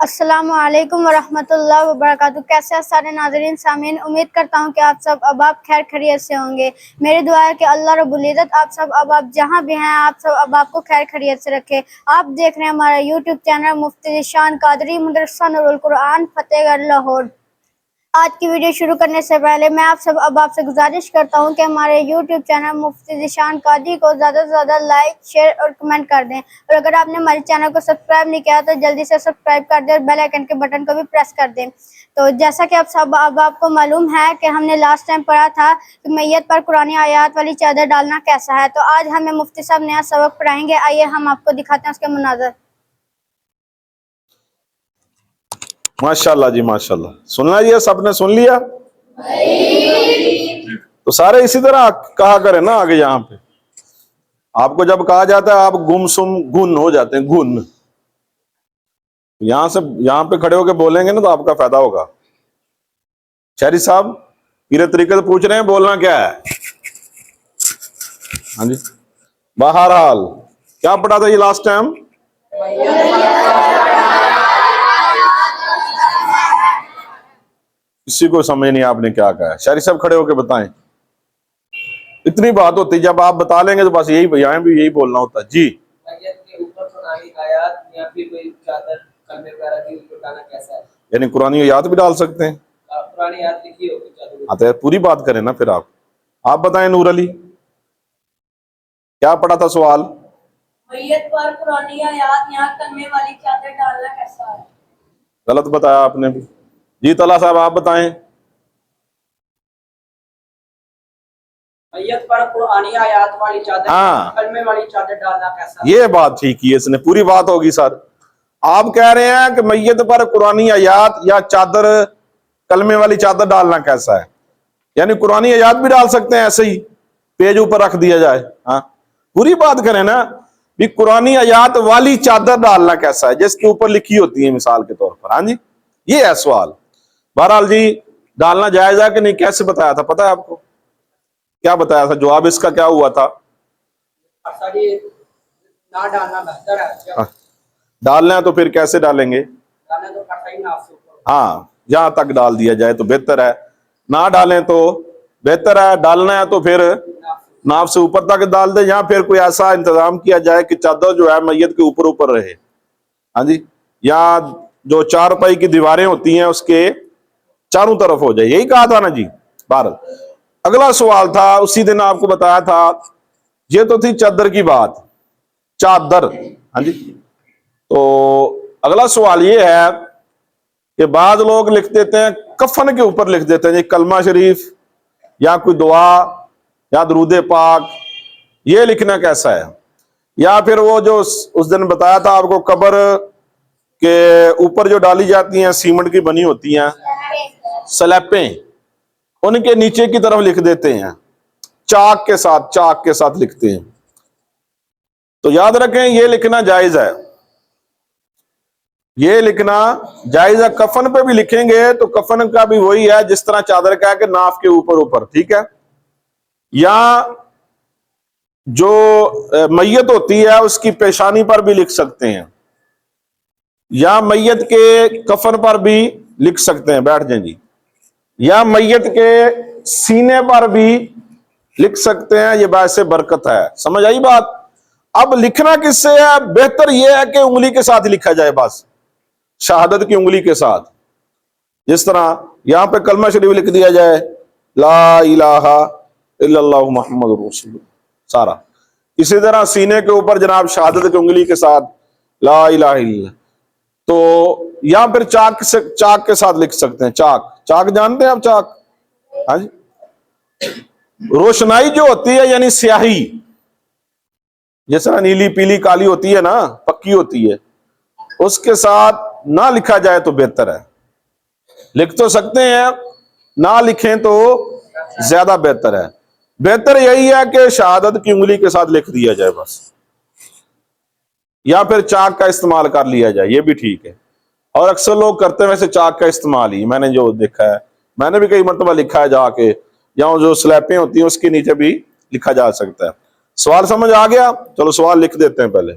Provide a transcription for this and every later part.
अस्सलामु अलैकुम वरहमतुल्लाहि वबरकातुहू। कैसे हैं सारे नाज़रीन सामीन। उम्मीद करता हूँ कि आप सब अब खैर खैरियत से होंगे। मेरी दुआ है कि अल्लाह रब्बुल इज़्ज़त आप सब अब जहाँ भी हैं आप सब अब आपको खैर खैरियत से रखे। आप देख रहे हैं हमारा यूट्यूब चैनल मुफ्ती ज़ीशान कादरी मदरसा नूरुल कुरान फतेहगढ़ लाहौर। आज की वीडियो शुरू करने से पहले मैं आपसे गुजारिश करता हूं कि हमारे YouTube चैनल मुफ्ती ज़ीशान कादरी को ज़्यादा से ज़्यादा लाइक, शेयर और कमेंट कर दें। और अगर आपने हमारे चैनल को सब्सक्राइब नहीं किया तो जल्दी से सब्सक्राइब कर दें और बेल आइकन के बटन को भी प्रेस कर दें। तो जैसा कि अब आपको मालूम है कि हमने लास्ट टाइम पढ़ा था कि मैयत पर कुरानी आयात वाली चादर डालना कैसा है। तो आज हमें मुफ्ती साहब नया सबक पढ़ाएंगे। आइए हम आपको दिखाते हैं उसके मुनाज़र। माशाल्लाह जी माशाल्लाह। सुनना जी, सबने सुन लिया तो सारे इसी तरह कहा करें ना। आगे यहाँ पे आपको जब कहा जाता है आप गुमसुम गुन हो जाते हैं, गुन। यहां से यहां पे खड़े होके बोलेंगे ना तो आपका फायदा होगा। शहरी साहब पूरे तरीके से पूछ रहे हैं बोलना क्या है। हाँ जी, बहरहाल क्या पढ़ा था ये लास्ट टाइम? किसी को समझ नहीं आपने क्या कहा है। शहरी साहब खड़े होके बताएं। इतनी बात होती, जब आप बता लेंगे तो बस यही, यहाँ भी यही बोलना होता जी। के ऊपर कुरानी आयत या फिर कोई चादर कलमे वगैरह की उठाना कैसा है? यानी कुरानी आयत भी डाल सकते हैं। पुरानी आयत लिखी होगी चादर। हाँ तो पूरी बात करें ना फिर। आप बताएं नूर अली, क्या पढ़ा था सवाल? मैयत पर कुरानी आयत यहाँ कलमे वाली चादर डालना कैसा है? गलत बताया आपने भी जी। तला साहब आप बताएं। मैयत पर कुरानी आयत वाली चादर, हाँ, कलमे वाली चादर डालना कैसा है? ये बात ठीक है, इसने पूरी बात होगी सर। आप कह रहे हैं कि मैयत पर कुरानी आयत या चादर, कलमे वाली चादर डालना कैसा है। यानी कुरानी आयत भी डाल सकते हैं, ऐसे ही पेज ऊपर रख दिया जाए। हाँ, पूरी बात करें ना भी कुरानी आयत वाली चादर डालना कैसा है, जिसके ऊपर लिखी होती है मिसाल के तौर पर। हाँ जी, ये है सवाल। बहरहाल जी, डालना जायज है कि नहीं, कैसे बताया था पता है आपको? क्या बताया था? जवाब इसका क्या हुआ था? ना डालना बेहतर है। हाँ, डालना है तो फिर कैसे डालेंगे? डालना तो पड़ता ही ना आपसे ऊपर। हाँ, जहां तक डाल दिया जाए तो बेहतर है, ना डालें तो बेहतर है। डालना है तो फिर नाफ से ऊपर तक डाल दे, या फिर कोई ऐसा इंतजाम किया जाए कि चादर जो है मैयत के ऊपर ऊपर रहे। हाँ जी, या जो चारपाई की दीवारें होती हैं उसके चारों तरफ हो जाए, यही कहा था ना जी। भारत अगला सवाल था, उसी दिन आपको बताया था। ये तो थी चादर की बात, चादर। हाँ जी, तो अगला सवाल ये है कि बाद लोग लिख देते हैं कफन के ऊपर, लिख देते हैं जी कलमा शरीफ या कोई दुआ या दरूद पाक। ये लिखना कैसा है? या फिर वो जो उस दिन बताया था आपको, कब्र के ऊपर जो डाली जाती हैं सीमेंट की बनी होती हैं स्लैपें, उनके नीचे की तरफ लिख देते हैं चाक के साथ, चाक के साथ लिखते हैं। तो याद रखें ये लिखना जायज है, ये लिखना जायज है। कफन पे भी लिखेंगे तो कफन का भी वही है जिस तरह चादर का है कि नाफ के ऊपर ऊपर, ठीक है। या जो मैयत होती है उसकी पेशानी पर भी लिख सकते हैं, या मैयत के कफन पर भी लिख सकते हैं, बैठ जाए जी। या मैयत के सीने पर भी लिख सकते हैं, ये वैसे बरकत है। समझ आई बात? अब लिखना किससे है? बेहतर यह है कि उंगली के साथ लिखा जाए, बस शहादत की उंगली के साथ। जिस तरह यहां पे कलमा शरीफ लिख दिया जाए, ला इलाहा इल्लल्लाहु मुहम्मदुर रसूलुल्लाह, सारा। इसी तरह सीने के ऊपर जनाब शहादत की उंगली के साथ ला इलाहा इल्लल्लाह। तो या फिर चाक से, चाक के साथ लिख सकते हैं। चाक, चाक जानते हैं आप? चाक, हाँ जी, रोशनाई जो होती है यानी स्याही, जिस तरह नीली पीली काली होती है ना, पक्की होती है, उसके साथ ना लिखा जाए तो बेहतर है। लिख तो सकते हैं, ना लिखें तो ज्यादा बेहतर है। बेहतर यही है कि शहादत की उंगली के साथ लिख दिया जाए बस, या फिर चाक का इस्तेमाल कर लिया जाए, ये भी ठीक है। और अक्सर लोग करते हैं वैसे चाक का इस्तेमाल ही, मैंने जो देखा है, मैंने भी कई मरतबा लिखा है जाके, या जो स्लैपें होती हैं उसके नीचे भी लिखा जा सकता है। सवाल समझ आ गया? चलो सवाल लिख देते हैं पहले।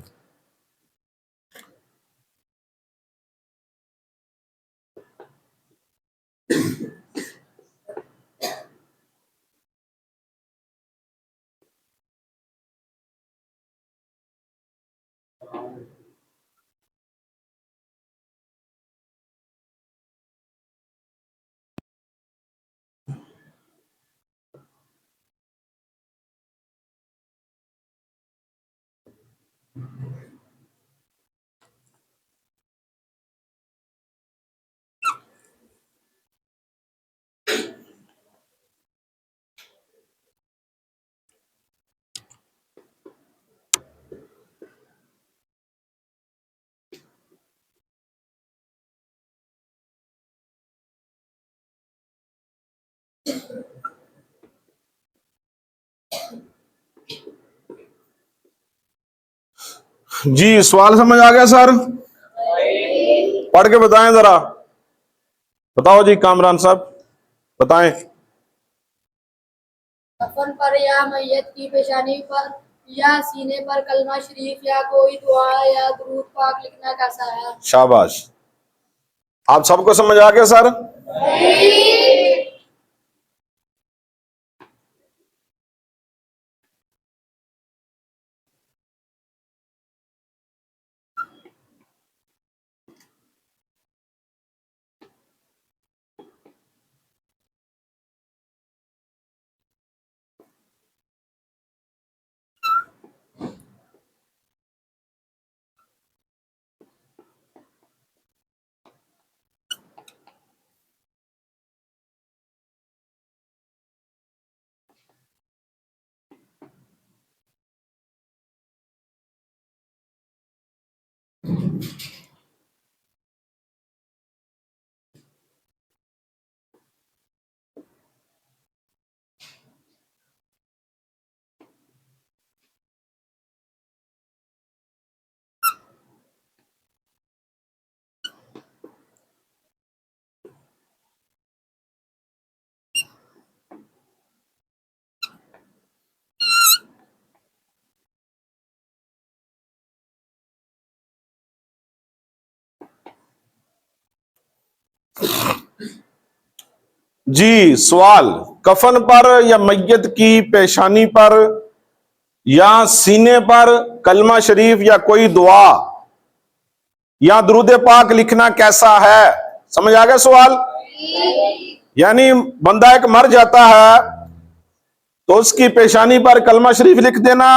जी सवाल समझ आ गया सर? पढ़ के बताएं जरा। बताओ जी कामरान साहब, बताएं। कफन पर या मैयत की पेशानी पर या सीने पर कलमा शरीफ या कोई दुआ या दुरूद पाक लिखना कैसा है? शाबाश। आप सबको समझ आ गया सर? जी सवाल, कफन पर या मैयत की पेशानी पर या सीने पर कलमा शरीफ या कोई दुआ या दुरूद पाक लिखना कैसा है? समझ आ गया सवाल? यानी बंदा एक मर जाता है तो उसकी पेशानी पर कलमा शरीफ लिख देना,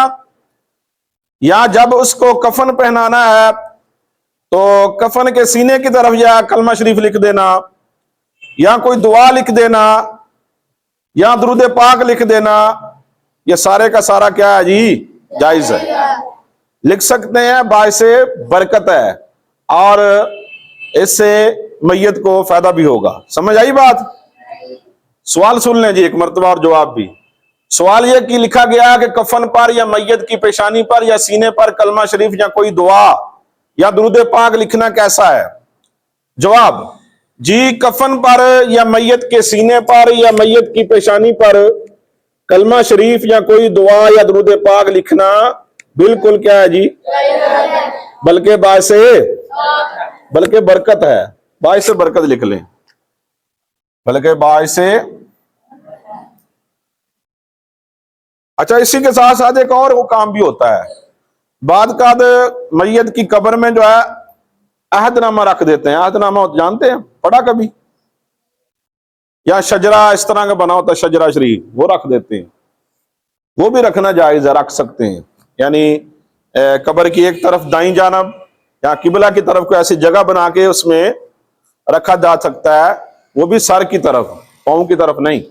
या जब उसको कफन पहनाना है तो कफन के सीने की तरफ या कलमा शरीफ लिख देना, या कोई दुआ लिख देना, या दुरूद पाक लिख देना, ये सारे का सारा क्या है जी? जायज है, लिख सकते हैं, बाइसे बरकत है और इससे मैयत को फायदा भी होगा। समझ आई बात? सवाल सुन लें जी एक मर्तबा और जवाब भी। सवाल यह कि लिखा गया कि कफन पर या मैयत की पेशानी पर या सीने पर कलमा शरीफ या कोई दुआ या दुरूद पाक लिखना कैसा है? जवाब जी, कफन पर या मैयत के सीने पर या मैयत की पेशानी पर कलमा शरीफ या कोई दुआ या दुरूद पाक लिखना बिल्कुल क्या है जी? बल्कि बाइसे बल्कि बरकत है, बाइसे बरकत लिख लें, बल्कि बाइसे। अच्छा, इसी के साथ साथ एक और वो काम भी होता है, बाद का मैयत की कब्र में जो है अहदनामा रख देते हैं। अहदनामा जानते हैं, पढ़ा कभी? या शजरा इस तरह का बना होता है, शजरा शरीफ, वो रख देते हैं, वो भी रखना जायज है, रख सकते हैं। यानी कब्र की एक तरफ दाईं जानब या किबला की तरफ को ऐसी जगह बना के उसमें रखा जा सकता है, वो भी सर की तरफ, पांव की तरफ नहीं।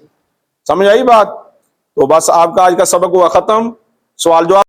समझ आई बात? तो बस आपका आज का सबक हुआ खत्म। सवाल जवाब